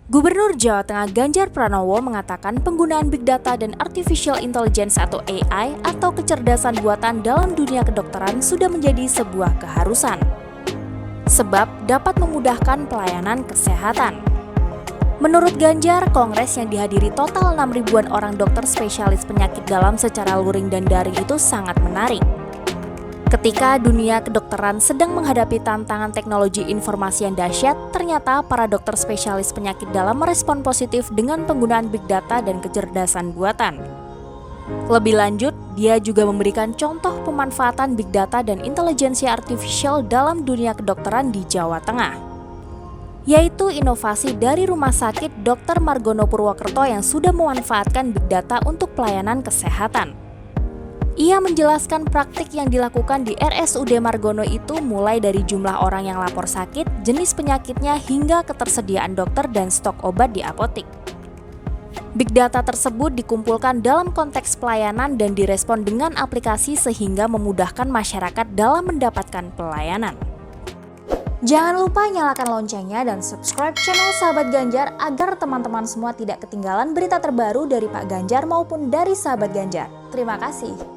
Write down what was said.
Gubernur Jawa Tengah Ganjar Pranowo mengatakan penggunaan Big Data dan Artificial Intelligence atau AI atau kecerdasan buatan dalam dunia kedokteran sudah menjadi sebuah keharusan. Sebab dapat memudahkan pelayanan kesehatan. Menurut Ganjar, kongres yang dihadiri total 6 ribuan orang dokter spesialis penyakit dalam secara luring dan daring itu sangat menarik. Ketika dunia kedokteran sedang menghadapi tantangan teknologi informasi yang dahsyat, ternyata para dokter spesialis penyakit dalam merespon positif dengan penggunaan big data dan kecerdasan buatan. Lebih lanjut, dia juga memberikan contoh pemanfaatan big data dan intelijensia artifisial dalam dunia kedokteran di Jawa Tengah, yaitu inovasi dari Rumah Sakit Dr. Margono Purwokerto yang sudah memanfaatkan big data untuk pelayanan kesehatan. Ia menjelaskan praktik yang dilakukan di RSUD Margono itu mulai dari jumlah orang yang lapor sakit, jenis penyakitnya, hingga ketersediaan dokter dan stok obat di apotik. Big data tersebut dikumpulkan dalam konteks pelayanan dan direspon dengan aplikasi sehingga memudahkan masyarakat dalam mendapatkan pelayanan. Jangan lupa nyalakan loncengnya dan subscribe channel Sahabat Ganjar agar teman-teman semua tidak ketinggalan berita terbaru dari Pak Ganjar maupun dari Sahabat Ganjar. Terima kasih.